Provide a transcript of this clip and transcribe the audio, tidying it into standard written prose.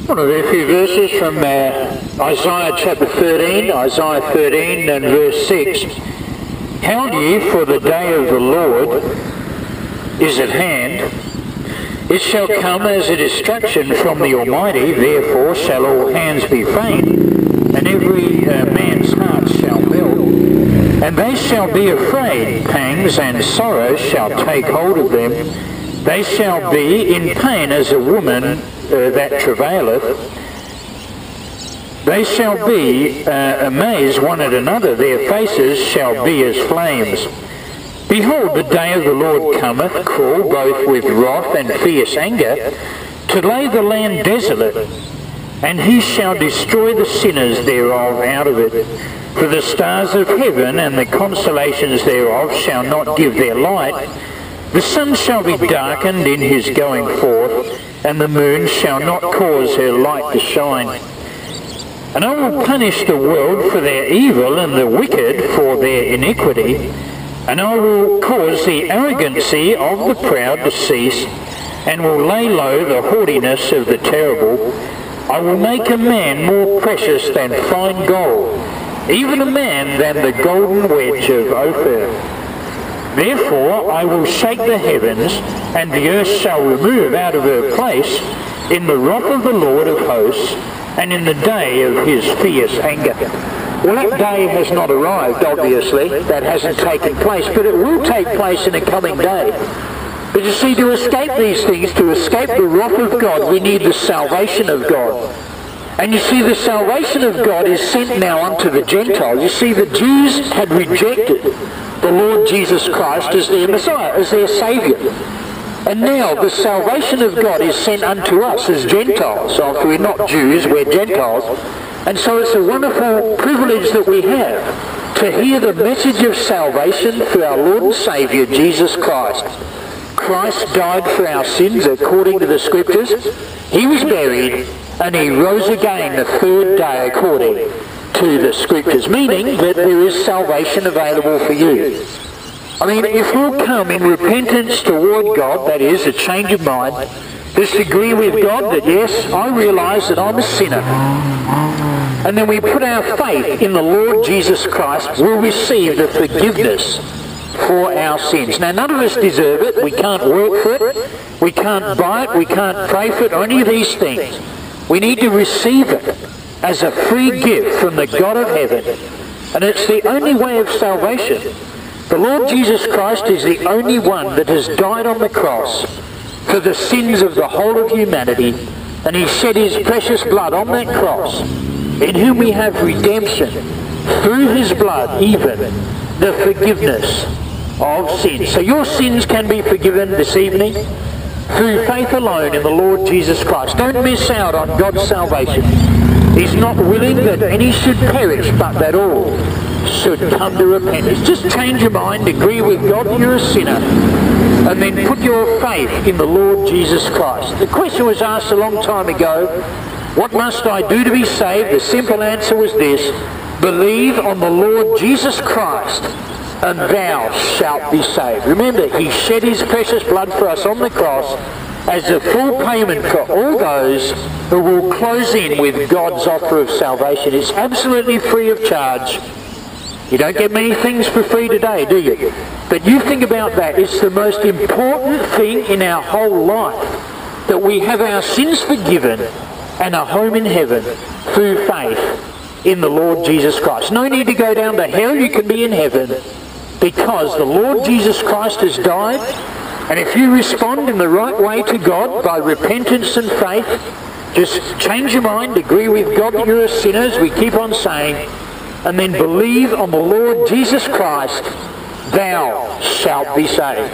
I want to read a few verses from Isaiah chapter 13, Isaiah 13 and verse 6. Howl ye, for the day of the Lord is at hand. It shall come as a destruction from the Almighty, therefore shall all hands be faint, and every man's heart shall melt. And they shall be afraid, pangs and sorrows shall take hold of them. They shall be in pain as a woman that travaileth. They shall be amazed one at another, their faces shall be as flames. Behold, the day of the Lord cometh, cruel, both with wrath and fierce anger, to lay the land desolate, and he shall destroy the sinners thereof out of it. For the stars of heaven and the constellations thereof shall not give their light. The sun shall be darkened in his going forth, and the moon shall not cause her light to shine. And I will punish the world for their evil, and the wicked for their iniquity. And I will cause the arrogancy of the proud to cease, and will lay low the haughtiness of the terrible. I will make a man more precious than fine gold, even a man than the golden wedge of Ophir. Therefore I will shake the heavens, and the earth shall remove out of her place in the wrath of the Lord of hosts, and in the day of his fierce anger. Well, that day has not arrived, obviously. That hasn't taken place, but it will take place in a coming day. But you see, to escape these things, to escape the wrath of God, we need the salvation of God. And you see, the salvation of God is sent now unto the Gentiles. You see, the Jews had rejected the Lord Jesus Christ as their Messiah, as their Saviour. And now the salvation of God is sent unto us as Gentiles. So if we're not Jews, we're Gentiles. And so it's a wonderful privilege that we have to hear the message of salvation through our Lord and Saviour, Jesus Christ. Christ died for our sins according to the Scriptures. He was buried, and he rose again the third day according to the Scriptures, meaning that there is salvation available for you. I mean, if we'll come in repentance toward God, that is, a change of mind, just agree with God that, yes, I realise that I'm a sinner, and then we put our faith in the Lord Jesus Christ, we'll receive the forgiveness for our sins. Now, none of us deserve it. We can't work for it. We can't buy it. We can't pray for it, or any of these things. We need to receive it as a free gift from the God of heaven. And it's the only way of salvation. The Lord Jesus Christ is the only one that has died on the cross for the sins of the whole of humanity, and he shed his precious blood on that cross, in whom we have redemption through his blood, even the forgiveness of sins. So your sins can be forgiven this evening through faith alone in the Lord Jesus Christ. Don't miss out on God's salvation. He's not willing that any should perish, but that all should come to repentance. Just change your mind, agree with God that you're a sinner, and then put your faith in the Lord Jesus Christ. The question was asked a long time ago, what must I do to be saved? The simple answer was this: believe on the Lord Jesus Christ, and thou shalt be saved. Remember, he shed his precious blood for us on the cross as a full payment for all those who will close in with God's offer of salvation. It's absolutely free of charge. You don't get many things for free today, do you? But you think about that. It's the most important thing in our whole life, that we have our sins forgiven and a home in heaven through faith in the Lord Jesus Christ. No need to go down to hell. You can be in heaven because the Lord Jesus Christ has died. And if you respond in the right way to God by repentance and faith, just change your mind, agree with God that you're a sinner, as we keep on saying, and then believe on the Lord Jesus Christ, thou shalt be saved.